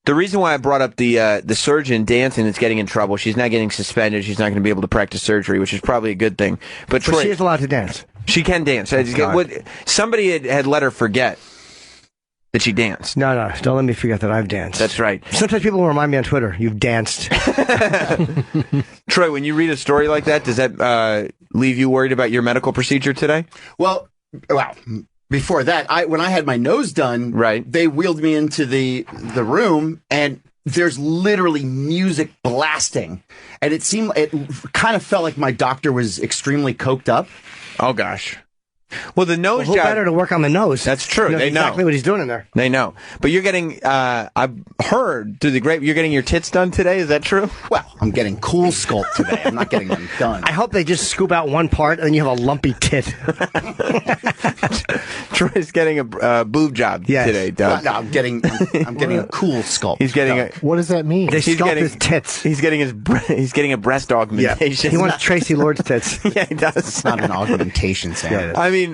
The reason why I brought up the surgeon dancing that's getting in trouble, she's not getting suspended. She's not going to be able to practice surgery, which is probably a good thing. But Troy, she is allowed to dance. She can dance. Somebody had let her forget that she danced. No, don't let me forget that I've danced. That's right. Sometimes people will remind me on Twitter, you've danced. Troy, when you read a story like that, does that leave you worried about your medical procedure today? Well, before that, when I had my nose done, right, they wheeled me into the room, and there's literally music blasting, and it kind of felt like my doctor was extremely coked up. Oh gosh. Well, the nose job. Who better to work on the nose? That's true. They know exactly what he's doing in there. They know. But you're getting, I've heard through the grape, you're getting your tits done today. Is that true? Well, I'm getting cool sculpt today. I'm not getting them done. I hope they just scoop out one part and then you have a lumpy tit. Troy's getting a boob job today, Doug. No, I'm getting a cool sculpt. He's getting what does that mean? They sculpt his tits. He's getting a breast augmentation. He wants Tracy Lord's tits. Yeah, he does. It's not an augmentation, Sam. Yeah, I mean,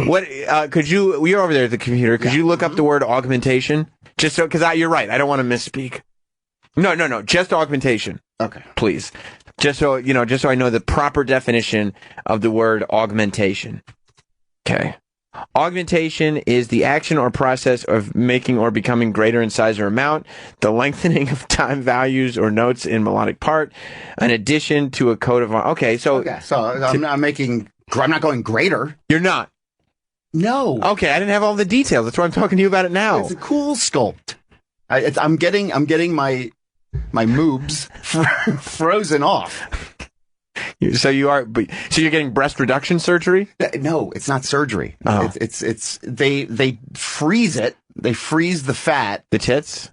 what could you? You're over there at the computer. Could you look up the word augmentation? Just so, because you're right. I don't want to misspeak. No. Just augmentation. Okay, please. Just so I know the proper definition of the word augmentation. Okay. Augmentation is the action or process of making or becoming greater in size or amount, the lengthening of time values or notes in melodic part, an addition to a code of... Okay, so I'm not going greater. You're not? No. Okay, I didn't have all the details. That's why I'm talking to you about it now. It's a cool sculpt. I'm getting my moobs frozen off. So you're getting breast reduction surgery? No, it's not surgery. Oh. It's they freeze it. They freeze the fat. The tits?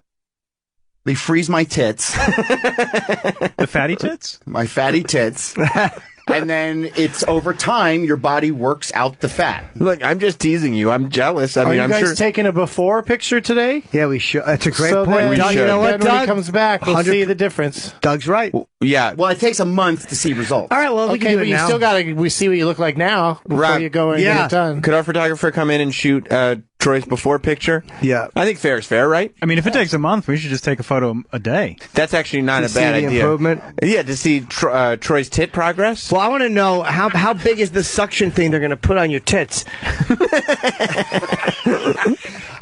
They freeze my tits. The fatty tits? My fatty tits. And then it's over time, your body works out the fat. Look, I'm just teasing you. I'm jealous. Are you I'm guys sure taking a before picture today? Yeah, we should. That's a great So point. then, Doug, you know what, when Doug? he comes back, we'll see the difference. Doug's right. Yeah. Well, it takes a month to see results. All right, well, we can do it you now. still we see what you look like now before you go and get it done. Could our photographer come in and shoot Troy's before picture? Yeah. I think fair is fair, right? I mean, if it takes a month, we should just take a photo a day. That's actually not a bad idea. Improvement. Yeah, to see Troy's tit progress. Well, I want to know how big is the suction thing they're going to put on your tits?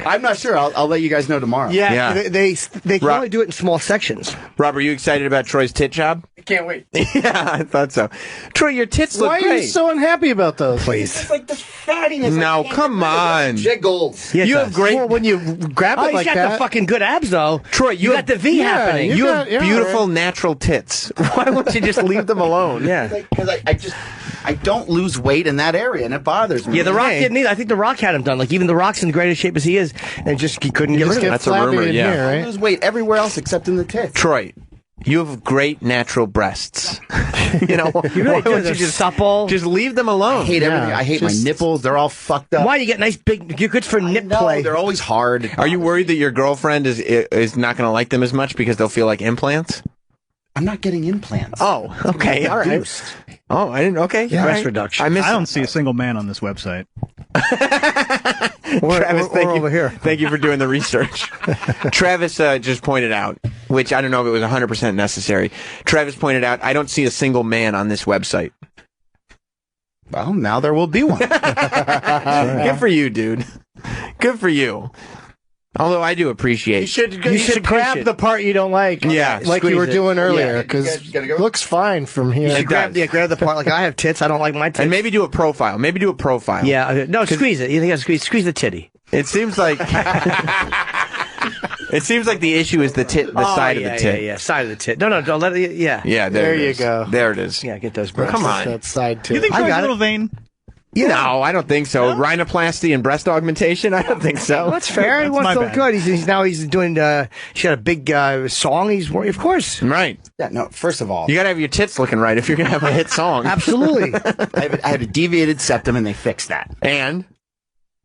I'm not sure. I'll let you guys know tomorrow. Yeah. They can only do it in small sections. Rob, are you excited about Troy's tit job? I can't wait. Yeah, I thought so. Troy, your tits look great. Why are you so unhappy about those? Please. It's like the fattiness. No, come on. Jiggles. Yeah, you have great... Well, when you grab it like he's got that. the fucking good abs, though. Troy, you got the V happening. You have beautiful natural tits. Why won't you just leave them alone? Yeah. Because I don't lose weight in that area, and it bothers me. Yeah, The Rock didn't either. I think The Rock had him done. Like, even The Rock's in the greatest shape as he is, and he couldn't get rid of it. That's a rumor, in yeah. Here, right? I lose weight everywhere else except in the tits. Troy, you have great natural breasts. You know, You really do. They're supple. Just leave them alone. I hate everything. I hate my nipples. They're all fucked up. Why you get nice big? You're good for nip No, play. they're always hard. Are you worried that your girlfriend is not going to like them as much because they'll feel like implants? I'm not getting implants. Oh, okay, all right. Oh, I didn't. Okay, Yeah, all breast right. reduction. I don't see a single man on this website. Travis, thank you over here. Thank you for doing the research. Travis just pointed out, which I don't know if it was 100% necessary. Travis pointed out, I don't see a single man on this website. Well, now there will be one. Good for you, dude. Good for you. Although I do appreciate. You should grab the part you don't like. Yeah, like you were squeeze it. doing earlier, Yeah, because you gotta go. it looks fine from here. It grab does. the part. Like, I have tits. I don't like my tits. And maybe do a profile. Yeah. No, squeeze it. You think squeeze the titty. It seems like. It seems like the issue is the side of the tit. Yeah, side of the tit. No, don't let it. Yeah. Yeah, There it you is. go. There it is. Yeah, get those Well, breasts. come on. That side too. You think I Troy's got a it. little vain? Yeah. No, I don't think so. Rhinoplasty and breast augmentation? I don't think so. Well, that's fair. He wants my to look bad. good. He's doing. He's got a big song. Of course. Right. Yeah, no, first of all, You got to have your tits looking right if you're going to have a hit song. Absolutely. I had a deviated septum, and they fixed that. And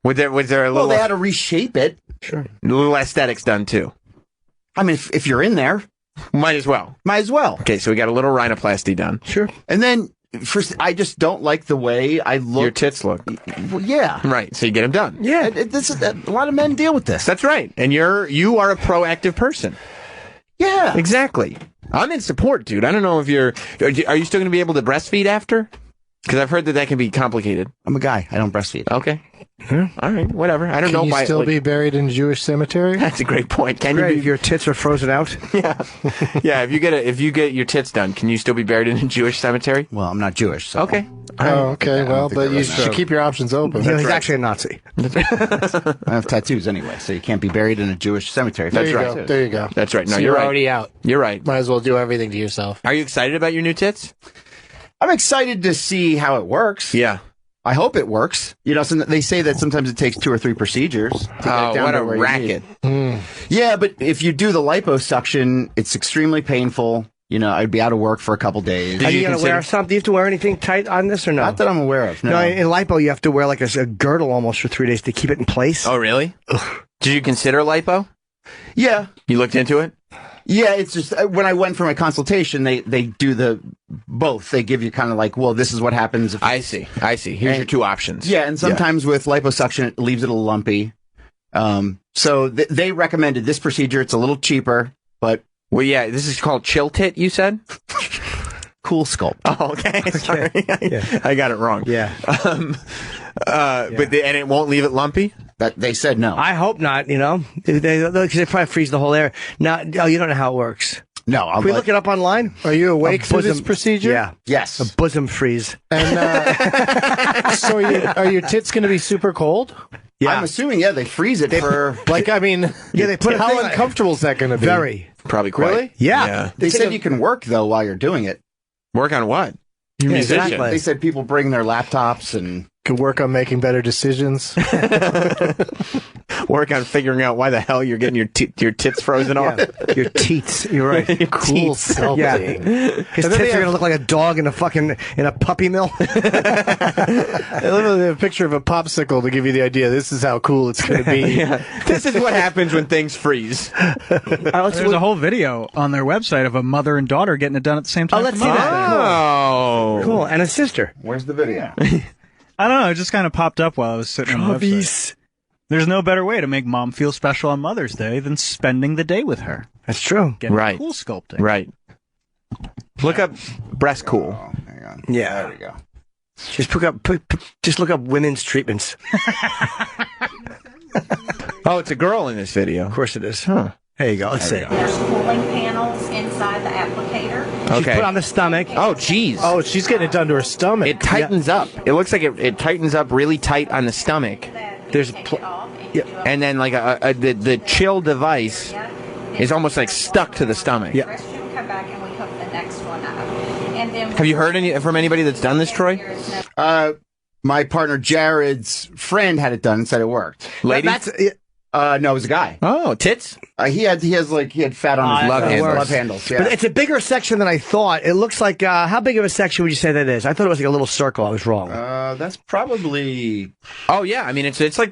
was there a Well, little, they had to reshape it. little aesthetics done too? I mean, if you're in there, Might as well. might as well. Okay, so we got a little rhinoplasty done. Sure. And then, first, I just don't like the way I look. Your tits look. Well, yeah. Right, so you get them done. Yeah, this is, a lot of men deal with this. That's right. And you are a proactive person. Yeah. Exactly. I'm in support, dude. I don't know if are you still going to be able to breastfeed after? Because I've heard that can be complicated. I'm a guy. I don't breastfeed. Okay. All right. Whatever. I don't know. Can you still be buried in a Jewish cemetery? That's a great point. Can Great, you if your tits are frozen out? Yeah. Yeah. If you get your tits done, can you still be buried in a Jewish cemetery? Well, I'm not Jewish. So. Okay. Oh, okay. Well, but you should keep your options open. He's actually a Nazi. I have tattoos anyway, so you can't be buried in a Jewish cemetery. There you go. There you go. That's right. No, So you're right. already out. You're right. Might as well do everything to yourself. Are you excited about your new tits? I'm excited to see how it works. Yeah. I hope it works. You know, they say that sometimes it takes 2 or 3 procedures to get it down what to a where you racket. need. Yeah, but if you do the liposuction, it's extremely painful. You know, I'd be out of work for a couple days. Are you going to wear something? Do you have to wear anything tight on this or no? Not that I'm aware of. No, in lipo, you have to wear like a girdle almost for 3 days to keep it in place. Oh, really? Ugh. Did you consider lipo? Yeah. You looked into it? Yeah, it's just when I went for my consultation, they do both. They give you kind of like, well, this is what happens. If I see. Here's your 2 options. Yeah, and sometimes with liposuction, it leaves it a little lumpy. So they recommended this procedure. It's a little cheaper, but well, yeah, this is called chill tit. You said cool sculpt. Oh, okay. Sorry, I got it wrong. Yeah. But and it won't leave it lumpy. That they said no. I hope not. You know, they probably freeze the whole area. Now, you don't know how it works. No, Can we look it up online? Are you awake for this procedure? Yeah. Yes. A bosom freeze. And so are your tits going to be super cold? Yeah. I'm assuming, they freeze it for... Like, I mean, they put how uncomfortable is that going to be? Very. Probably quite. Really? Yeah. They said you can work, though, while you're doing it. Work on what? You're a musician. Exactly. They said people bring their laptops and... Could work on making better decisions. Work on figuring out why the hell you're getting your tits frozen off. Your teats. You're right. Your Cool teats. sculpting. Yeah. His tits are going to look like a dog in a puppy mill. I literally have a picture of a popsicle to give you the idea. This is how cool it's going to be. Yeah. This is what happens when things freeze. There's a whole video on their website of a mother and daughter getting it done at the same time. Let's see that. Oh. Cool. And a sister. Where's the video? I don't know. It just kind of popped up while I was sitting on the website. There's no better way to make mom feel special on Mother's Day than spending the day with her. That's true. Getting Right. cool sculpting. Right. Look up breast cool. Oh, hang on. Yeah. There we go. Just look up women's treatments. Oh, it's a girl in this video. Of course it is. Huh. There you go. Let's see. There's cooling panels inside the applicator. She's put on the stomach. Oh, geez. Oh, she's getting it done to her stomach. It tightens up. It looks like it tightens up really tight on the stomach. There's And then like the chill device is almost like stuck to the stomach. Yeah. Restroom, come back and we hook the next one up. And then Have you heard from anybody that's done this, Troy? My partner Jared's friend had it done and said it worked. Lady? No, it was a guy. Oh, tits? He had fat on his love handles. Yeah. But it's a bigger section than I thought. It looks like, how big of a section would you say that is? I thought it was like a little circle. I was wrong. That's probably... Oh, yeah. I mean, it's like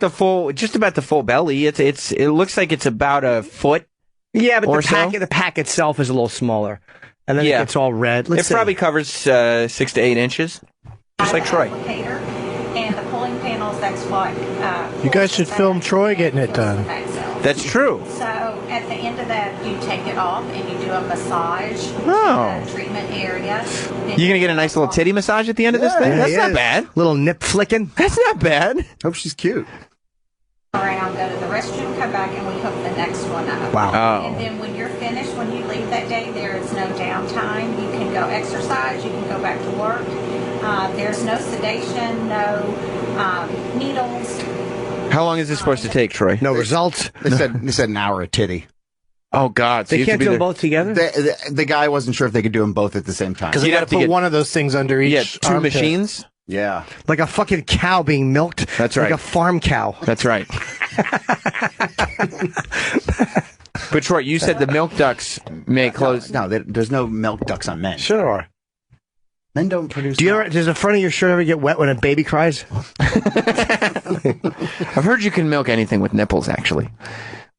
just about the full belly. It looks like it's about a foot. Yeah, but or the pack itself is a little smaller. And then it gets all red. It probably covers 6 to 8 inches. Just like Troy. applicator. And the cooling panels, that's what... You guys should film Troy getting it done. That's true. So at the end of that, you take it off and you do a massage in the treatment area. You're going to get a nice little titty massage at the end of this thing? That's not bad. Little nip flicking. That's not bad. Hope she's cute. Around, go to the restroom, come back, and we hook the next one up. Wow. Oh. And then when you're finished, when you leave that day, there is no downtime. You can go exercise, you can go back to work. There's no sedation, no needles. How long is this supposed to take, Troy? No results. They said an hour a titty. Oh, God. So They can't do them both together? The guy wasn't sure if they could do them both at the same time. Because you got to put one of those things under each two armpit. machines? Yeah. Like a fucking cow being milked. That's right. Like a farm cow. That's right. But Troy, you said the milk ducts may close. No, there's no milk ducts on men. Sure there are. Men don't produce Does the front of your shirt ever get wet when a baby cries? I've heard you can milk anything with nipples, actually.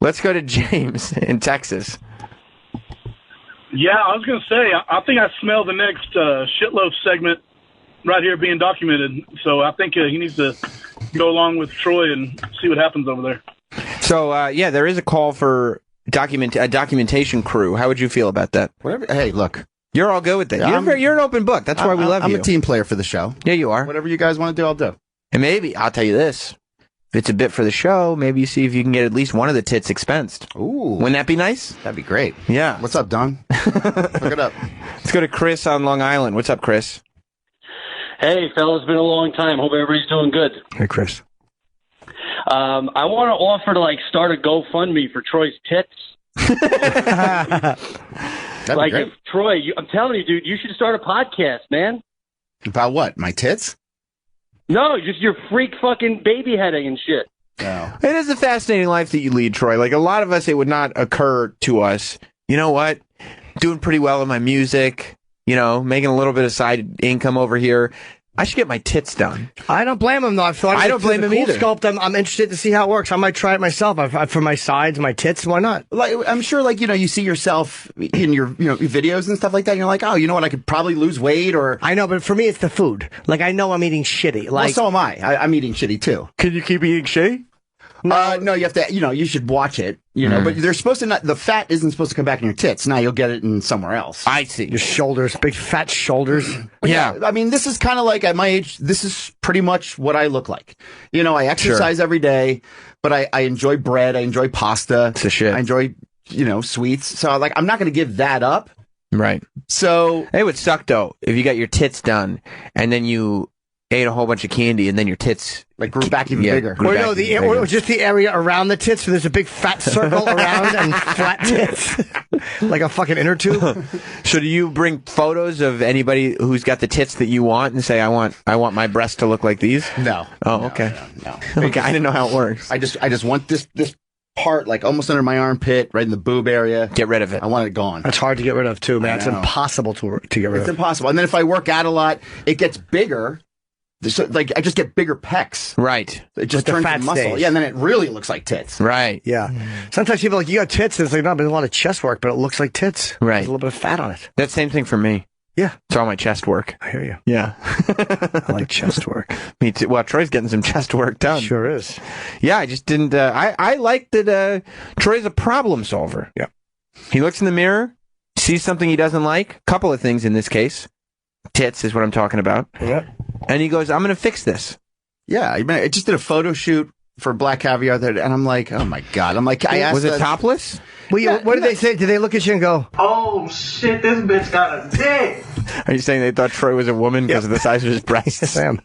Let's go to James in Texas. Yeah, I was going to say, I think I smell the next shitloaf segment right here being documented. So I think he needs to go along with Troy and see what happens over there. So, there is a call to documentation crew. How would you feel about that? Whatever. Hey, look. You're all good with it. Yeah, You're an open book. That's why we love you. I'm a team player for the show. Yeah, you are. Whatever you guys want to do, I'll do. And maybe, I'll tell you this, if it's a bit for the show, maybe you see if you can get at least one of the tits expensed. Ooh. Wouldn't that be nice? That'd be great. Yeah. What's up, Don? Look it up. Let's go to Chris on Long Island. What's up, Chris? Hey, fellas, been a long time. Hope everybody's doing good. Hey, Chris. I want to offer to start a GoFundMe for Troy's tits. That'd be great. If Troy, I'm telling you, dude, you should start a podcast, man. About what? My tits? No, just your freak fucking baby heading and shit. No. It is a fascinating life that you lead, Troy. Like a lot of us, it would not occur to us. You know what? Doing pretty well in my music, making a little bit of side income over here. I should get my tits done. I don't blame him, though. I don't blame him cool either. Sculpt, I'm interested to see how it works. I might try it myself. For my sides, my tits, why not? I'm sure, you see yourself in your, videos and stuff like that. And you're like, oh, you know what? I could probably lose weight or. I know, but for me, it's the food. I know I'm eating shitty. Well, so am I. I'm eating shitty too. Can you keep eating shitty? No, you have to, you should watch it, but they're supposed to the fat isn't supposed to come back in your tits. Now you'll get it in somewhere else. I see. Your shoulders, big fat shoulders. Yeah. I mean, this is kind of like at my age, this is pretty much what I look like. I exercise every day, but I enjoy bread. I enjoy pasta. It's a shit. I enjoy, sweets. So I'm not going to give that up. Right. So. It would suck though if you got your tits done and then you ate a whole bunch of candy and then your tits grew back even bigger. Or just the area around the tits, so there's a big fat circle around and flat tits, like a fucking inner tube. So do you bring photos of anybody who's got the tits that you want and say, I want my breasts to look like these? No. Oh, okay. No. Okay, I didn't know how it works. I just want this part almost under my armpit, right in the boob area. Get rid of it. I want it gone. That's hard to get rid of too, man. It's impossible to get rid of. It's impossible. And then if I work out a lot, it gets bigger. So, I just get bigger pecs. Right. It just turns to muscle. stays. Yeah, and then it really looks like tits. Right. Yeah. Sometimes people are like, you got tits. And it's like, no, there's a lot of chest work, but it looks like tits. Right. There's a little bit of fat on it. That same thing for me. Yeah. It's all my chest work. I hear you. Yeah. I like chest work. Me too. Well, Troy's getting some chest work done. Sure is. Yeah, I just didn't. I like that Troy's a problem solver. Yeah. He looks in the mirror, sees something he doesn't like. Couple of things in this case. Tits is what I'm talking about. Yeah. And he goes, I'm going to fix this. Yeah. I just did a photo shoot for Black Caviar there, and I'm like, oh my God. I'm like, I asked. Was it topless? Well, what did they say? Did they look at you and go, oh shit, this bitch got a dick? Are you saying they thought Troy was a woman because of the size of his breasts? yes, I am.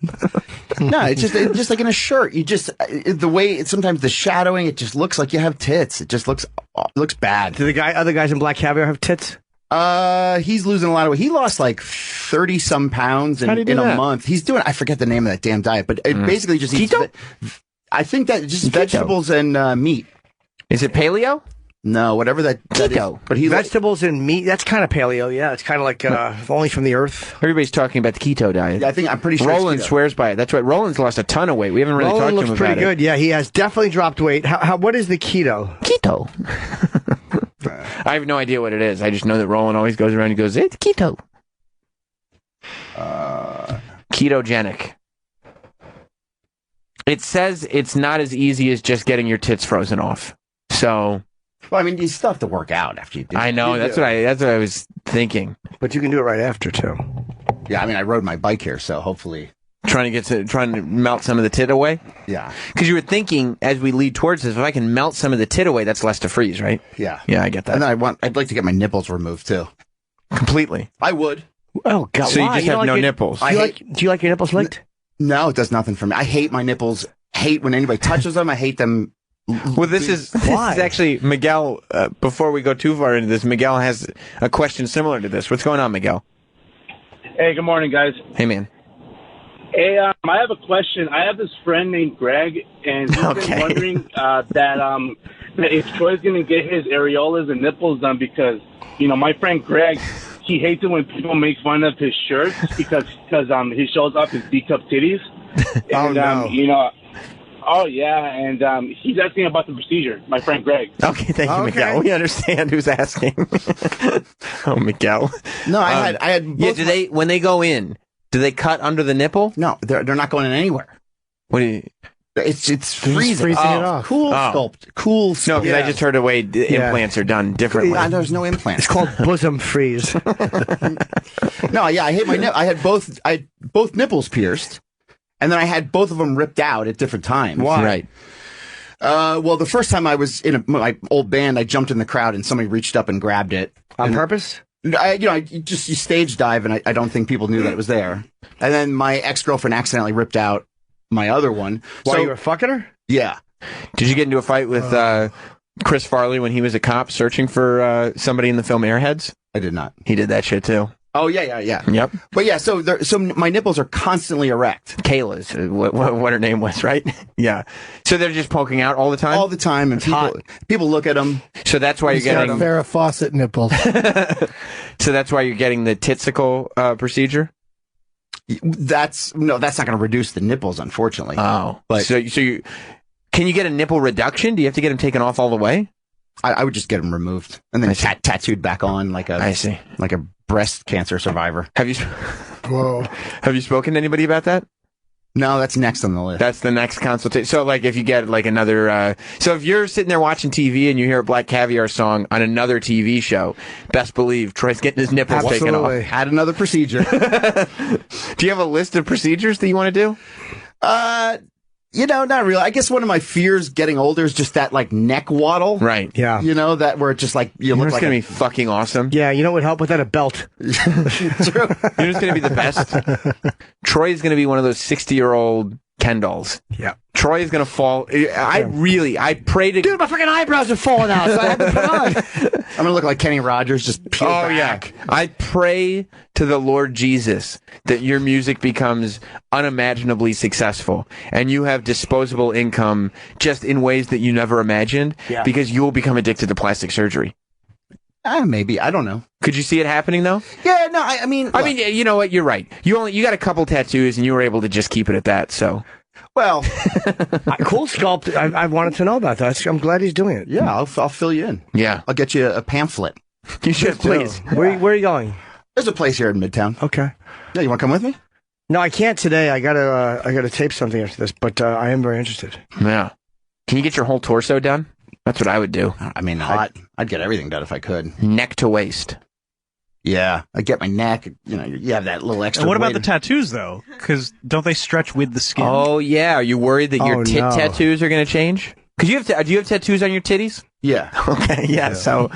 No, it's just like in a shirt. You just, the way, sometimes the shadowing, it just looks like you have tits. It just looks bad. Do other guys in Black Caviar have tits? He's losing a lot of weight. He lost 30 some pounds in a month. He's doing, I forget the name of that damn diet, but it basically just eats, I think that just vegetables and meat. Is it paleo? No, whatever that Keto. is. But Vegetables and meat, that's kind of paleo, yeah. It's kind of like only from the earth. Everybody's talking about the keto diet. Yeah, I'm pretty sure Roland swears by it. That's right. Roland's lost a ton of weight. We haven't really Roland talked to looks him pretty about good. Yeah, he has definitely dropped weight. What is the keto? Keto. I have no idea what it is. I just know that Roland always goes around and goes, it's keto. Ketogenic. It says it's not as easy as just getting your tits frozen off. So... Well, I mean, you still have to work out after you do it. I know. That's what I was thinking. But you can do it right after, too. Yeah, I mean, I rode my bike here, so hopefully... Trying to melt some of the tit away? Yeah. Because you were thinking, as we lead towards this, if I can melt some of the tit away, that's less to freeze, right? Yeah. Yeah, I get that. And then I'd like to get my nipples removed, too. Completely. I would. Oh, God. So why? you just have no nipples. Do you like your nipples licked? No, it does nothing for me. I hate my nipples. Hate when anybody touches them. I hate them. Well, this is actually Miguel. Before we go too far into this, Miguel has a question similar to this. What's going on, Miguel? Hey, good morning, guys. Hey, man. Hey, I have a question. I have this friend named Greg, and he's been wondering that if Troy's going to get his areolas and nipples done because, my friend Greg, he hates it when people make fun of his shirts because he shows off his D-cup titties. And, oh, no. Oh, yeah, and he's asking about the procedure, my friend Greg. Okay, thank you, Miguel. We understand who's asking. Oh, Miguel. No, I had both. Yeah, when they go in, do they cut under the nipple? No, they're not going in anywhere. What do you... It's freezing. Freezing it off. Cool sculpt. Cool sculpt. No, because I just heard the way implants are done differently. There's no implants. It's called bosom freeze. No, yeah, I hate my nipple. I had both nipples pierced, and then I had both of them ripped out at different times. Why? Right. Well, the first time I was in my old band, I jumped in the crowd and somebody reached up and grabbed it. On purpose? You stage dive, and I don't think people knew that it was there. And then my ex-girlfriend accidentally ripped out my other one. While you were fucking her? Yeah. Did you get into a fight with Chris Farley when he was a cop searching for somebody in the film Airheads? I did not. He did that shit too. Oh, yeah. Yep. But yeah, so my nipples are constantly erect. Kayla's what her name was, right? Yeah. So they're just poking out all the time? All the time, and people look at them. So that's why you're getting Farrah Fawcett nipples. So that's why you're getting the titsicle procedure? That's not going to reduce the nipples, unfortunately. Oh. But so you can you get a nipple reduction? Do you have to get them taken off all the way? I would just get them removed and then tattooed back on like a breast cancer survivor. Have you spoken to anybody about that? No, that's next on the list. That's the next consultation. So, like, if you get, like, another... so, if you're sitting there watching TV and you hear a Black Caviar song on another TV show, best believe Troy's getting his nipples taken off. Add another procedure. Do you have a list of procedures that you want to do? Not really. I guess one of my fears getting older is just that, like, neck waddle. Right. Yeah. That where it just, like, you look it's like... going to be fucking awesome. Yeah, you know what would help with that? A belt. True. You know what's going to be the best? Troy is going to be one of those 60-year-old Ken dolls. Yeah. Troy is going to fall. I pray to... Dude, my fucking eyebrows are falling out, so I had to put on. I'm going to look like Kenny Rogers, just peel back. Yeah. I pray to the Lord Jesus that your music becomes unimaginably successful and you have disposable income just in ways that you never imagined because you will become addicted to plastic surgery. Maybe. I don't know. Could you see it happening, though? Yeah, no, I mean, you know what? You're right. You got a couple tattoos and you were able to just keep it at that, so... Well, cool sculpt. I wanted to know about that. I'm glad he's doing it. Yeah, I'll fill you in. Yeah. I'll get you a pamphlet. You should, please. Where are you going? There's a place here in Midtown. Okay. Yeah, you want to come with me? No, I can't today. I gotta tape something after this, but I am very interested. Yeah. Can you get your whole torso done? That's what I would do. I mean, I'd get everything done if I could. Neck to waist. Yeah, I get my neck. You have that little extra. And what about the tattoos, though? Because don't they stretch with the skin? Oh yeah, are you worried that your tattoos are going to change? Because do you have tattoos on your titties? Yeah. Okay. Yeah. So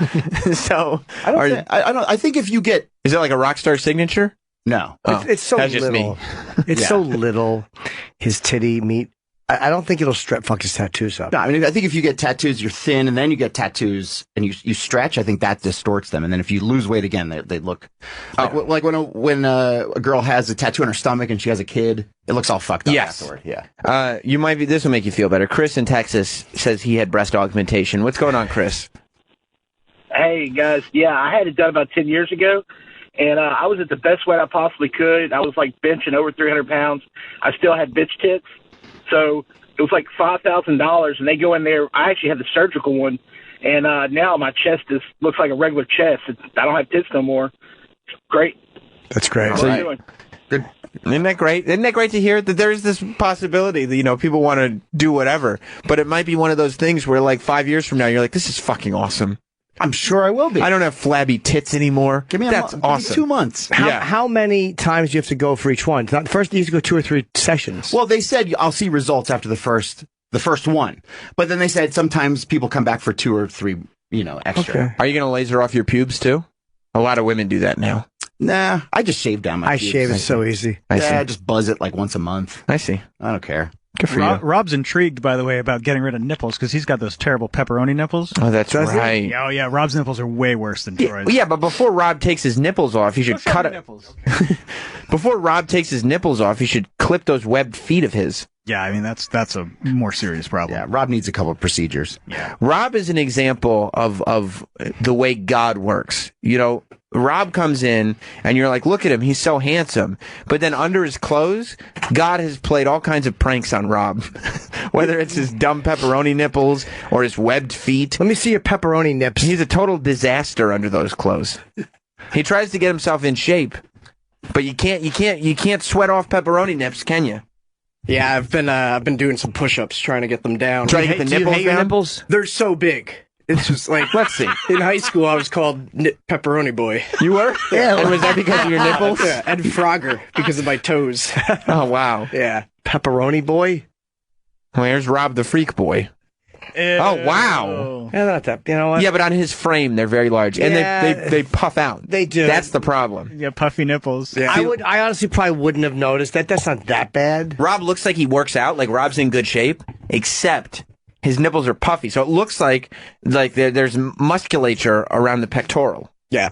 I think if you get, is it like a rock star signature? No, it's so that's little. Just me. It's so little. His titty meat. I don't think it'll fuck his tattoos up. No, I mean, I think if you get tattoos, you're thin, and then you get tattoos, and you stretch, I think that distorts them. And then if you lose weight again, they look like when a girl has a tattoo on her stomach and she has a kid, it looks all fucked up afterward. Yeah. This will make you feel better. Chris in Texas says he had breast augmentation. What's going on, Chris? Hey, guys. Yeah, I had it done about 10 years ago. And I was at the best weight I possibly could. I was like benching over 300 pounds. I still had bitch tits. So it was like $5,000, and they go in there. I actually had the surgical one, and now my chest looks like a regular chest. I don't have tits no more. It's great. That's great. Good. Isn't that great? Isn't that great to hear that there's this possibility that people want to do whatever, but it might be one of those things where like 5 years from now you're like, this is fucking awesome. I'm sure I will be. I don't have flabby tits anymore. Give me That's awesome. Give me 2 months. How many times do you have to go for each one? First, you have to go 2 or 3 sessions. Well, they said I'll see results after the first one, but then they said sometimes people come back for 2 or 3, extra. Okay. Are you going to laser off your pubes too? A lot of women do that now. Nah, I just shave down my pubes. I shave it so easy. I just buzz it like once a month. I see. I don't care. Good for you. Rob's intrigued, by the way, about getting rid of nipples because he's got those terrible pepperoni nipples. Oh, that's right. Oh, yeah. Rob's nipples are way worse than Troy's. Yeah, but before Rob takes his nipples off, he should cut it. Okay. Before Rob takes his nipples off, he should clip those webbed feet of his. Yeah, I mean, that's a more serious problem. Yeah, Rob needs a couple of procedures. Yeah. Rob is an example of the way God works. Rob comes in and you're like, look at him, he's so handsome. But then under his clothes, God has played all kinds of pranks on Rob. Whether it's his dumb pepperoni nipples or his webbed feet. Let me see your pepperoni nips. He's a total disaster under those clothes. He tries to get himself in shape, but you can't sweat off pepperoni nips, can you? Yeah, I've been doing some push-ups trying to get them down. Trying to get the Do you nipples hate your down? nipples? They're so big. It's just like Let's see. In high school, I was called Pepperoni Boy. You were? Yeah. And was that because of your nipples? Yeah, and Frogger because of my toes. Oh, wow. Yeah, Pepperoni Boy. Well, here's Rob the Freak Boy. Oh, wow. Yeah, not that. You know what? Yeah, but on his frame, they're very large. And Yeah. they puff out. They do. That's the problem. You got puffy nipples. Yeah. I honestly probably wouldn't have noticed that. That's not that bad. Rob looks like he works out. Like, Rob's in good shape, except his nipples are puffy. So it looks like there's musculature around the pectoral. Yeah.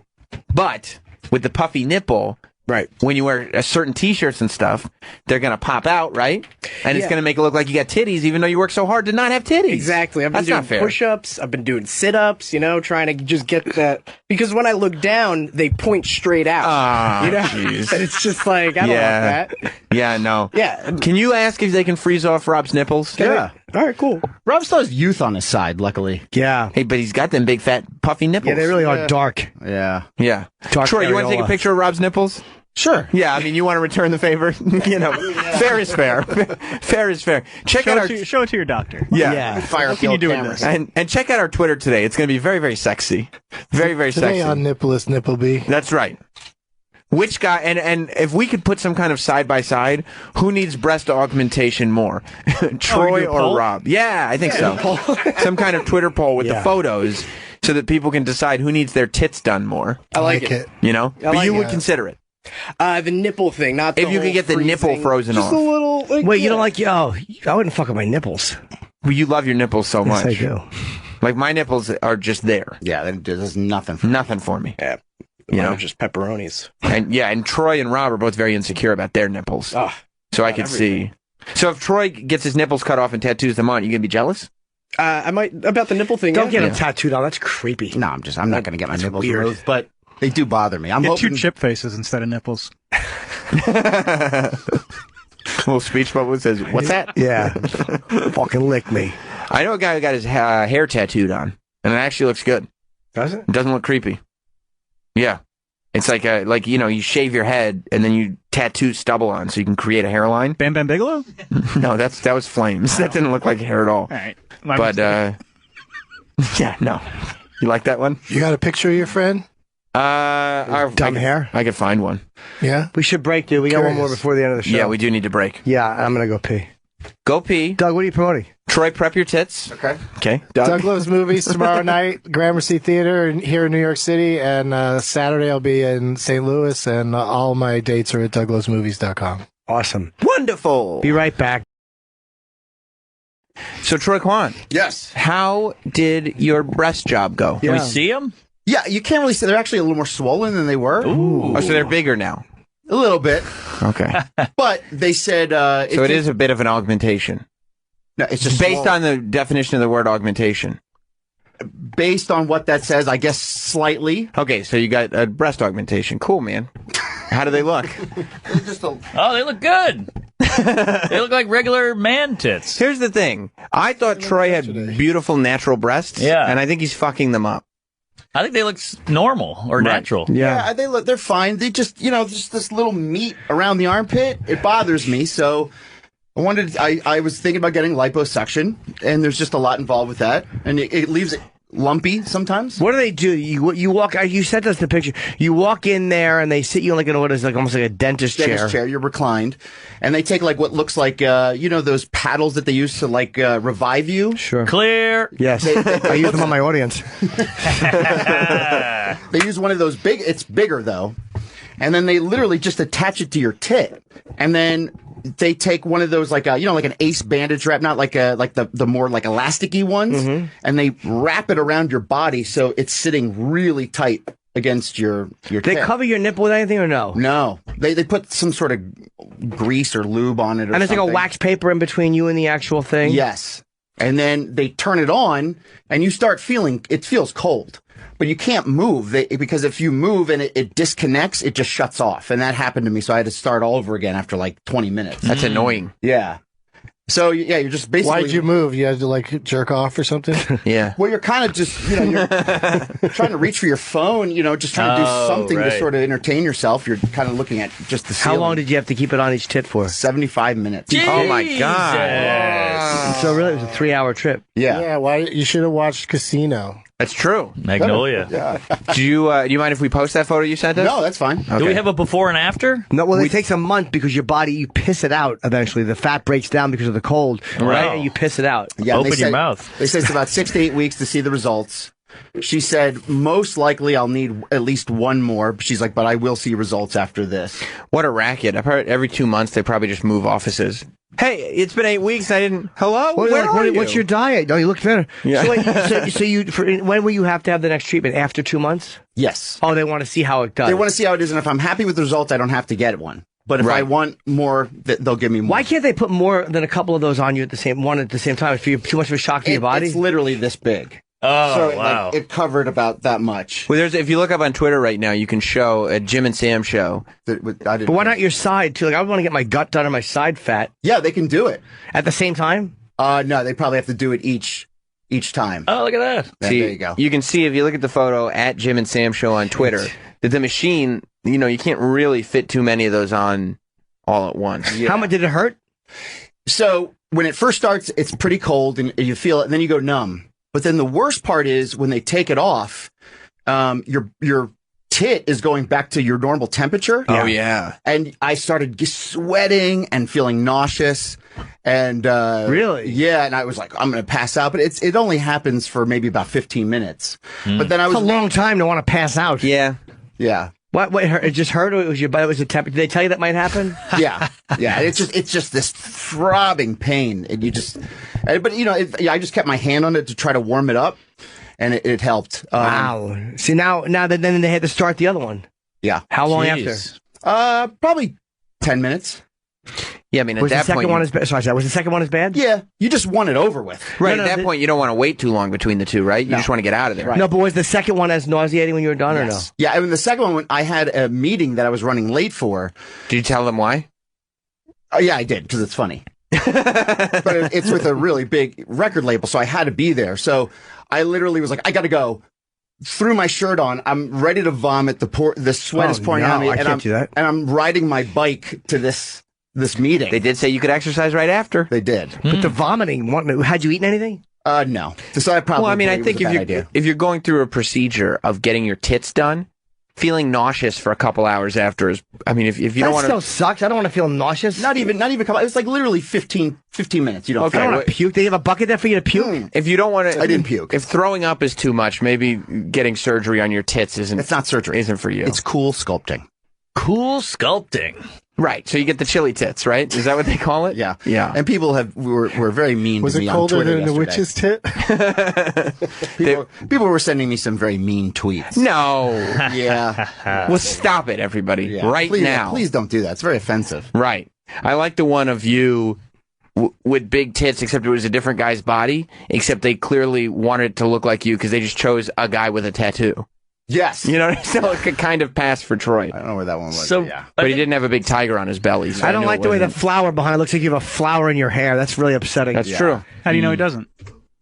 But with the puffy nipple, right, when you wear certain T-shirts and stuff, they're going to pop out, right? And it's going to make it look like you got titties, even though you work so hard to not have titties. Exactly. I've been That's not doing fair. push-ups. I've been doing sit-ups, trying to just get that. Because when I look down, they point straight out. Ah, jeez. And it's just like, I don't want that. Yeah, no. Yeah. Can you ask if they can freeze off Rob's nipples? Yeah. All right, cool. Rob still has youth on his side, luckily. Yeah. Hey, but he's got them big, fat, puffy nipples. Yeah, they really are dark. Yeah. Yeah. Dark Troy, you want to take a areola. picture of Rob's nipples? Sure. Yeah, I mean, you want to return the favor? Fair is fair. Fair is fair. Check out our... Show it to your doctor. Yeah. Fire What can you do with cameras. this? And check out our Twitter today. It's going to be very, very sexy. Very, very Today sexy. on Nippleless Nippleby. That's right. Which guy, and if we could put some kind of side by side, who needs breast augmentation more? Troy do a or poll? Rob? Yeah, I think so. Some kind of Twitter poll with the Yeah. photos so that people can decide who needs their tits done more. I like it. You know? But like you would it. consider it. The nipple thing, not the If you could whole get the nipple freezing. frozen Just off. a little. Wait, you don't like? Oh, I wouldn't fuck with my nipples. Well, you love your nipples so Yes, much. I do. Like, my nipples are just there. Yeah, there's nothing for Nothing for me. Yeah. You know? Just pepperonis. And Troy and Rob are both very insecure about their nipples. Oh, So I could see. So if Troy gets his nipples cut off and tattoos them on, you gonna be jealous? I might about the nipple thing. Don't get them them tattooed on. That's creepy. No, I'm not going to get my nipples weird. removed, but they do bother me. I'm Get hoping two chip faces instead of nipples. Little speech bubble that says, "What's that?" Yeah. Fucking lick me. I know a guy who got his hair tattooed on, and it actually looks good. Does it? It doesn't look creepy. Yeah, it's like you shave your head and then you tattoo stubble on so you can create a hairline. Bam Bam Bigelow? No, that was flames. That didn't look like hair at all. All right. But yeah, no. You like that one? You got a picture of your friend? Dumb hair. I could find one. Yeah? We should break, dude. We got one more before the end of the show. Yeah, we do need to break. Yeah, I'm gonna go pee. Go pee. Doug, what are you promoting? Troy, prep your tits. Okay. Okay. Doug Loves Movies tomorrow night, Gramercy Theater here in New York City, and Saturday I'll be in St. Louis, and all my dates are at douglovesmovies.com. Awesome. Wonderful. Be right back. So, Troyquan, Yes. how did your breast job go? Can we see them? Yeah, you can't really say they're actually a little more swollen than they were. Oh, so they're bigger now. A little bit. Okay. But they said So it is a bit of an augmentation. No, it's just Based on the definition of the word augmentation. based on what that says, I guess slightly. Okay, so you got a breast augmentation. Cool, man. How do they look? Oh, they look good. They look like regular man tits. Here's the thing. I thought Troy had beautiful natural breasts. Yeah. And I think he's fucking them up. I think they look normal or natural. Yeah, they're fine. They just, just this little meat around the armpit. It bothers me. So I was thinking about getting liposuction, and there's just a lot involved with that, and it leaves it lumpy sometimes. What do they do? You walk. You sent us the picture. You walk in there, and they sit you in like almost like a dentist chair. You're reclined, and they take like what looks like those paddles that they use to like revive you. Sure. Clear. Yes, I use them on my audience. They use one of those big. It's bigger though, and then they literally just attach it to your tit, and then they take one of those like like an ace bandage wrap, not like the more like elasticy ones, and they wrap it around your body so it's sitting really tight against your They tit. cover your nipple with anything or no? No, they put some sort of grease or lube on it, or And it's like a something. wax paper in between you and the actual thing? Yes. And then they turn it on, and you start feeling, it feels cold. But you can't move, because if you move and it disconnects, it just shuts off. And that happened to me, so I had to start all over again after like 20 minutes. That's annoying. Yeah. So yeah, you're just basically. Why'd you move? You had to like jerk off or something? Yeah. Well, you're kind of just, you're trying to reach for your phone, just trying to do something to sort of entertain yourself. You're kind of looking at just the ceiling. How long did you have to keep it on each tit for? 75 minutes. Jesus. Oh my God. So really, it was a 3-hour trip. Yeah. Yeah, why? You should have watched Casino. That's true. Magnolia. Yeah. Do you mind if we post that photo you sent us? No, that's fine. Okay. Do we have a before and after? No, well, it takes a month because your body, you piss it out eventually. The fat breaks down because of the cold, right? And you piss it out. Yeah, Open your mouth. They say it's about 6 to 8 weeks to see the results. She said, most likely I'll need at least one more. She's like, but I will see results after this. What a racket. I've heard every 2 months they probably just move offices. Hey, it's been 8 weeks. I didn't. Hello? Well, Where are you? What's your diet? No, you look thinner. Yeah. So, when will you have to have the next treatment? After 2 months? Yes. Oh, they want to see how it does. They want to see how it is, and if I'm happy with the results, I don't have to get one. But if I want more, they'll give me more. Why can't they put more than a couple of those on you at the same time? If you're too much of a shock to your body? It's literally this big. Oh, so wow. it covered about that much. Well, if you look up on Twitter right now, you can show a Jim and Sam show. But why not your side, too? Like, I want to get my gut done or my side fat. Yeah, they can do it. At the same time? No, they probably have to do it each time. Oh, look at that. See, there you go. You can see, if you look at the photo at Jim and Sam show on Twitter, that the machine, you can't really fit too many of those on all at once. Yeah. How much did it hurt? So when it first starts, it's pretty cold and you feel it, and then you go numb. But then the worst part is when they take it off, your tit is going back to your normal temperature. Oh, yeah. And I started sweating and feeling nauseous. And really? Yeah, and I was like, I'm going to pass out. But it only happens for maybe about 15 minutes. But then I was a long time to want to pass out. Yeah. Yeah. What it just hurt, or was your butt? Was it temperature? Did they tell you that might happen? Yeah. It's just this throbbing pain, and but I just kept my hand on it to try to warm it up, and it helped. Wow. See, now then they had to start the other one. Yeah. How long after? Probably 10 minutes. Yeah, I mean, Was at the that point, second one as bad? Sorry, was the second one as bad? Yeah, you just want it over with. right? At that point, you don't want to wait too long between the two, right? You just want to get out of there. Right. No, but was the second one as nauseating when you were done, or no? Yeah, I mean, the second one, I had a meeting that I was running late for. Did you tell them why? Yeah, I did, because it's funny. But it's with a really big record label, so I had to be there. So I literally was like, I got to go. Threw my shirt on. I'm ready to vomit. The sweat is pouring out of me. I can't do that. And I'm riding my bike to this meeting. They did say you could exercise right after. They did. But the vomiting, had you eaten anything? No. So I probably. Well, I mean, I think idea. if you're going through a procedure of getting your tits done, feeling nauseous for a couple hours after is. I mean, if you don't want to. That still sucks. I don't want to feel nauseous. Not even a couple. It was like literally 15 minutes. You don't. Okay. I don't want to puke. They have a bucket there for you to puke. If you don't want to, I didn't puke. If throwing up is too much, maybe getting surgery on your tits isn't. It's not surgery. Isn't for you. It's cool sculpting. Cool sculpting. Right. So you get the chili tits, right? Is that what they call it? Yeah. Yeah. And people were very mean Was to me it on colder Twitter than the yesterday. witch's tit? People were sending me some very mean tweets. No. Yeah. Well, stop it, everybody. Yeah. Right Please, now. Please don't do that. It's very offensive. Right. I like the one of you with big tits, except it was a different guy's body, except they clearly wanted it to look like you because they just chose a guy with a tattoo. Yes. You know what I mean? So it could kind of pass for Troy. I don't know where that one was. So, yeah. But he didn't have a big tiger on his belly. So I don't knew like it the way the wasn't- flower behind it looks like you have a flower in your hair. That's really upsetting. That's true. How do you know he doesn't?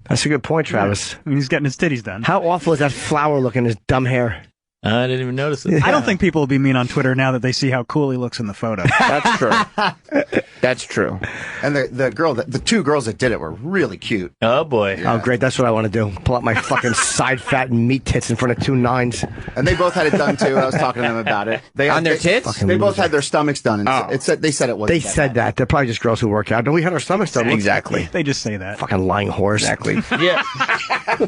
That's a good point, Travis. I mean, he's getting his titties done. How awful is that flower looking, his dumb hair? I didn't even notice it. I don't think people will be mean on Twitter now that they see how cool he looks in the photo. That's true. That's true. And the two girls that did it were really cute. Oh, boy. Oh, great. That's what I want to do. Pull out my fucking side fat and meat tits in front of 2 9s. And they both had it done too. I was talking to them about it. On their tits? They both had their stomachs done. And they said it wasn't. They said that. They're probably just girls who work out. No, we had our stomachs done. Exactly. They just say that. Fucking lying horse. Exactly. Yeah.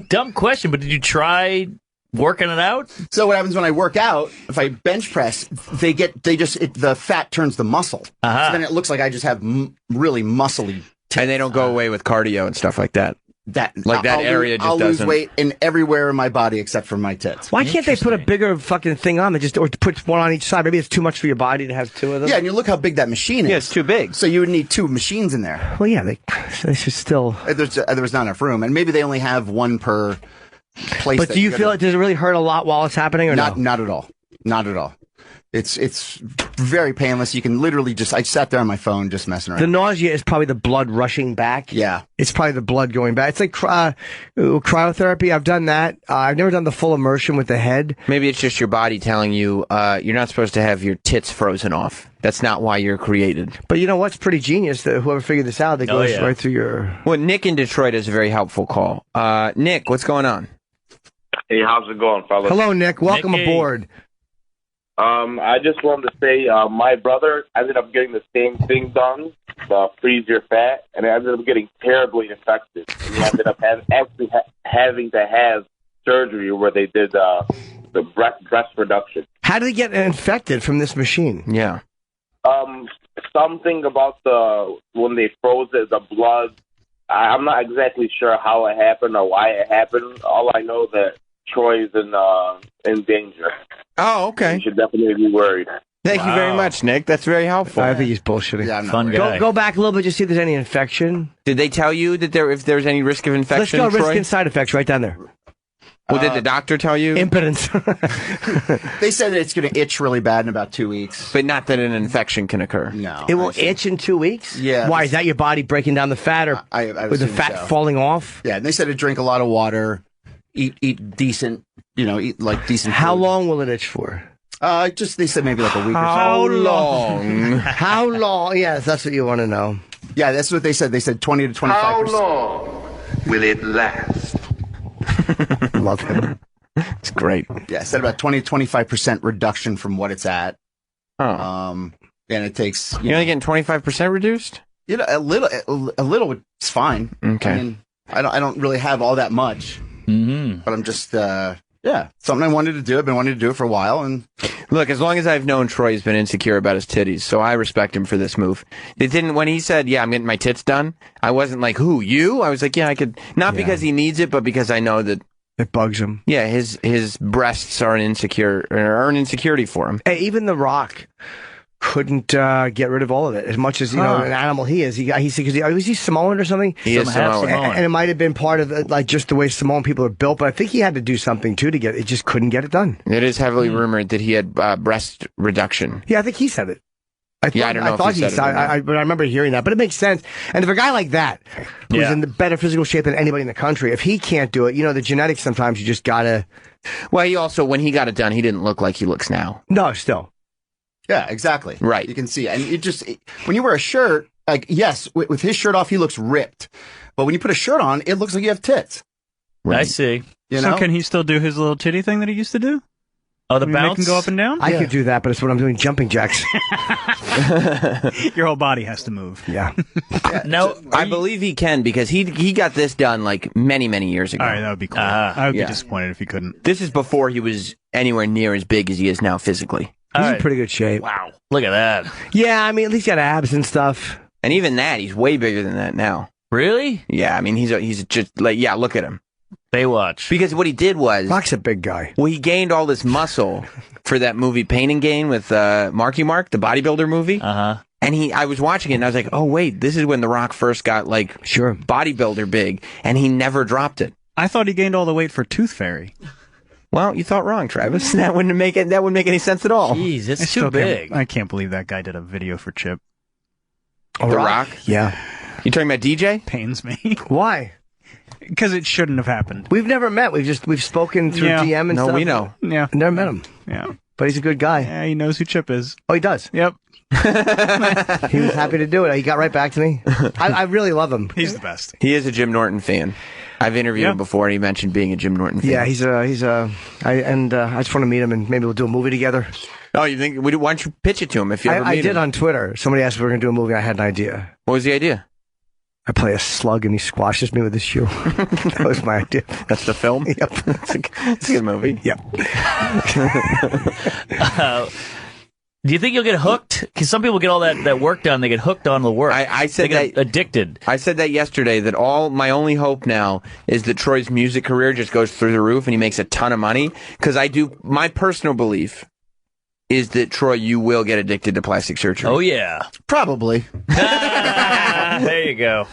Dumb question, but did you try working it out? So what happens when I work out? If I bench press, the fat turns to muscle. Uh-huh. So then it looks like I just have really muscly. And they don't go away with cardio and stuff like that. That area just I'll lose doesn't. weight in everywhere in my body except for my tits. Why can't they put a bigger fucking thing on it? Or put one on each side? Maybe it's too much for your body to have 2 of them. Yeah, and you look how big that machine is. Yeah, it's too big. So you would need 2 machines in there. Well, yeah, they should still. There was not enough room, and maybe they only have one per place. But do you feel does it really hurt a lot while it's happening, or not? no? Not at all. Not at all. It's very painless. You can literally I sat there on my phone just messing around. The nausea is probably the blood rushing back. Yeah. It's probably the blood going back. It's like cryotherapy. I've done that. I've never done the full immersion with the head. Maybe it's just your body telling you you're not supposed to have your tits frozen off. That's not why you're created. But you know what's pretty genius? That whoever figured this out, that goes right through your... Well, Nick in Detroit is a very helpful call. Nick, what's going on? Hey, how's it going, fellas? Hello, Nick. Welcome aboard. I just wanted to say my brother ended up getting the same thing done, the freeze your fat, and it ended up getting terribly infected. He ended up having to have surgery where they did the breast reduction. How did he get infected from this machine? Yeah. Something about when they froze it, the blood. I'm not exactly sure how it happened or why it happened. All I know that Troy's in danger. Oh, okay. You should definitely be worried. Thank you very much, Nick. That's very helpful. I think he's bullshitting. Yeah, I'm Fun guy. Go back a little bit, just see if there's any infection. Did they tell you that if there's any risk of infection, Let's go Troy? risk and side effects right down there. Well, did the doctor tell you? Impotence. They said that it's going to itch really bad in about 2 weeks. But not that an infection can occur. No. It will itch in 2 weeks? Yeah. Why? Is that your body breaking down the fat or I with the assume fat so. falling off? Yeah, and they said to drink a lot of water, eat decent, eat like decent How food. long will it itch for? They said maybe like a week or so. How long? How long? Yes, that's what you want to know. Yeah, that's what they said. They said 20 to 25%. How long will it last? Love him. It's great. Yeah, it said about 20 to 25% reduction from what it's at. Oh. And it takes... You're only getting 25% reduced? A little, it's fine. Okay. I mean, I don't really have all that much. Mm-hmm. But I'm just, something I wanted to do. I've been wanting to do it for a while. And Look, as long as I've known Troy, he's been insecure about his titties, so I respect him for this move. When he said, I'm getting my tits done, I wasn't like, who, you? I was like, yeah, I could. Not because he needs it, but because I know that it bugs him. Yeah, his breasts are an insecurity for him. Hey, even The Rock couldn't get rid of all of it. As much as an animal he is, he's Samoan or something. He is Samoan, and it might have been part of just the way Samoan people are built. But I think he had to do something too to get it. Just couldn't get it done. It is heavily rumored that he had breast reduction. Yeah, I think he said it. I don't know if he said it. But I remember hearing that. But it makes sense. And if a guy like that, who's in the better physical shape than anybody in the country, if he can't do it, the genetics sometimes you just gotta. Well, he also, when he got it done, he didn't look like he looks now. No, still. yeah, exactly. Right. You can see. And when you wear a shirt, yes, with his shirt off, he looks ripped. But when you put a shirt on, it looks like you have tits. Right. I see. So can he still do his little titty thing that he used to do? Oh, the bounce? Make him go up and down? I could do that, but it's when I'm doing jumping jacks. Your whole body has to move. Yeah. No, I believe he can because he got this done many, many years ago. All right, that would be cool. I would be disappointed if he couldn't. This is before he was anywhere near as big as he is now physically. He's in pretty good shape. Wow. Look at that. Yeah, I mean, at least he got abs and stuff. And even that, he's way bigger than that now. Really? Yeah, I mean, he's just look at him. Baywatch. Because what he did was... Rock's a big guy. Well, he gained all this muscle for that movie Pain and Gain with Marky Mark, the bodybuilder movie. Uh-huh. And I was watching it and I was like, oh, wait, this is when The Rock first got, bodybuilder big. And he never dropped it. I thought he gained all the weight for Tooth Fairy. Well, you thought wrong, Travis. That wouldn't make any sense at all. Jeez, it's too big. I can't believe that guy did a video for Chip. The Rock? Yeah. You talking about DJ? Pains me. Why? Because it shouldn't have happened. We've never met. We've spoken through DM and stuff. No, we know. Yeah. Never met him. Yeah. But he's a good guy. Yeah, he knows who Chip is. Oh, he does? Yep. He was happy to do it. He got right back to me. I really love him. He's the best. He is a Jim Norton fan. I've interviewed him before, and he mentioned being a Jim Norton fan. Yeah, I just want to meet him, and maybe we'll do a movie together. Oh, you think? Why don't you pitch it to him if you ever meet him? I did on Twitter. Somebody asked if we were going to do a movie. I had an idea. What was the idea? I play a slug, and he squashes me with his shoe. That was my idea. That's the film? Yep. It's a good movie. Yep. Do you think you'll get hooked? Because some people get all that work done. They get hooked on the work. I said they get addicted. I said that yesterday, that my only hope now is that Troy's music career just goes through the roof and he makes a ton of money. Because my personal belief is that, Troy, you will get addicted to plastic surgery. Oh, yeah. Probably. There you go.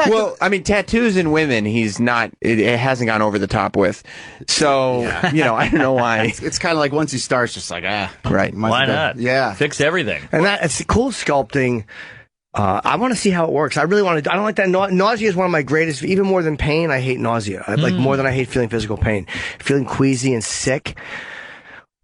Well, I mean, tattoos in women, he's not, it hasn't gone over the top with. So, I don't know why. It's kind of like once he starts, just like, Right. Why not? Yeah. Fix everything. And it's cool sculpting. I want to see how it works. I really want to. I don't like that. Nausea is one of my greatest, even more than pain. I hate nausea. Like more than I hate feeling physical pain. Feeling queasy and sick.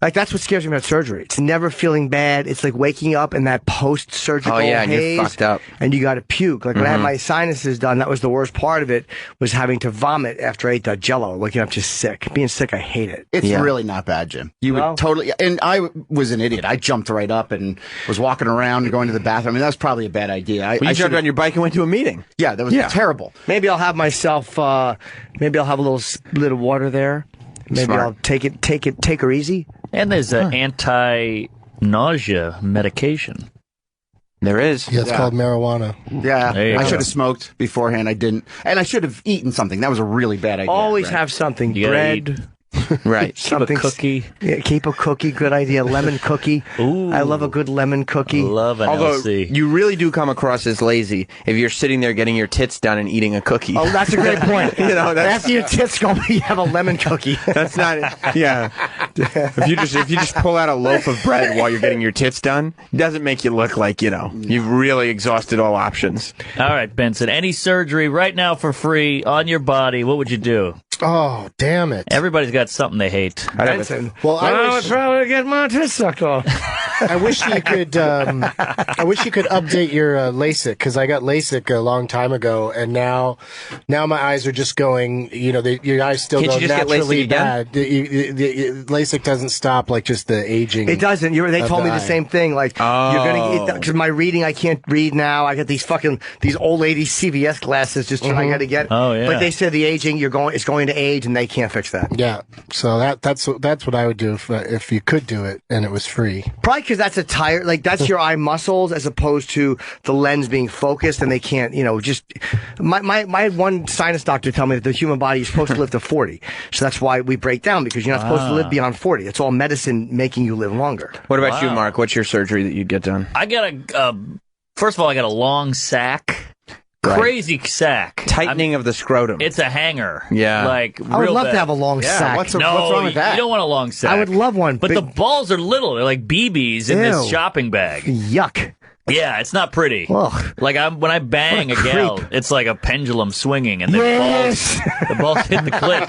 Like, that's what scares me about surgery. It's never feeling bad. It's like waking up in that post-surgical haze. And you're fucked up. And you got to puke. Like, when I had my sinuses done, that was the worst part of it, was having to vomit after I ate that Jell-O, waking up just sick. Being sick, I hate it. It's really not bad, Jim. You would totally, and I was an idiot. I jumped right up and was walking around and going to the bathroom. I mean, that was probably a bad idea. You jumped on your bike and went to a meeting. Yeah, that was terrible. Maybe I'll have myself, maybe I'll have a little water there. Maybe Smart. I'll take her easy. And there's an anti-nausea medication. There is. Yeah, it's called marijuana. Yeah, There you I go. should have smoked beforehand. I didn't. And I should have eaten something. That was a really bad idea. Always have something. You gotta Bread. Right. Keep a cookie. Yeah, keep a cookie. Good idea. Lemon cookie. Ooh. I love a good lemon cookie. Love an Although LC. you really do come across as lazy if you're sitting there getting your tits done and eating a cookie. Oh, that's a great point. That's, After your tits go, you have a lemon cookie. that's not. Yeah. If you just pull out a loaf of bread while you're getting your tits done, it doesn't make you look like you've really exhausted all options. All right, Benson. Any surgery right now for free on your body, what would you do? Oh, damn it. Everybody's got something they hate. Benson. Well, I would probably get my tits sucked off. I wish you could. I wish you could update your LASIK, because I got LASIK a long time ago, and now my eyes are just going. Your eyes still Can't go you just get naturally LASIK again? bad. The LASIK doesn't stop like just the aging. It doesn't. They told me the same thing. Like, you're gonna because my reading, I can't read now. I got these old lady CVS glasses just trying to get. Oh, yeah. But they said the aging, it's going to age, and they can't fix that. Yeah. So that's what I would do if you could do it and it was free. Probably because that's that's your eye muscles as opposed to the lens being focused, and they can't, just my one sinus doctor told me that the human body is supposed to live to 40. So that's why we break down, because you're not supposed to live beyond 40. It's all medicine making you live longer. What about you, Mark? What's your surgery that you'd get done? I got first of all, I got a long sack. Right. Crazy sack. Tightening of the scrotum. It's a hanger. Yeah. Like, I would real love bad. to have a long sack. What's wrong with that? You don't want a long sack. I would love one. But the balls are little. They're like BBs in this Ew. shopping bag. Yuck. Yeah, it's not pretty. Ugh. Like when I bang a gal, it's like a pendulum swinging, and the balls hit the clit.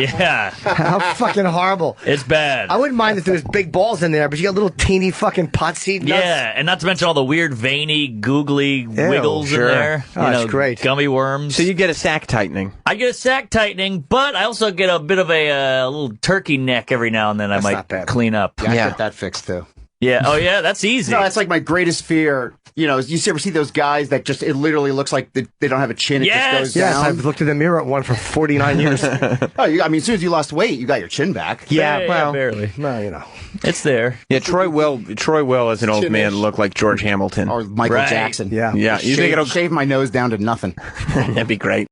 Yeah, How fucking horrible. it's bad. I wouldn't mind if there was big balls in there, but you got little teeny fucking pot seed nuts. Yeah, and not to mention all the weird veiny, googly wiggles sure. in there. Oh, that's great. Gummy worms. So you get a sack tightening. I get a sack tightening, but I also get a bit of a little turkey neck every now and then. I might not bad. clean up. I get that fixed too. Yeah. Oh, yeah. That's easy. No, that's like my greatest fear. You ever see those guys that it literally looks like they don't have a chin. It just goes Yes, down. I've looked in the mirror at one for 49 years. As soon as you lost weight, you got your chin back. Yeah, barely. Well, It's there. Yeah, Troy will, as an old man, look like George Hamilton. Or Michael Jackson. Yeah. Yeah, you think it'll shave my nose down to nothing. That'd be great.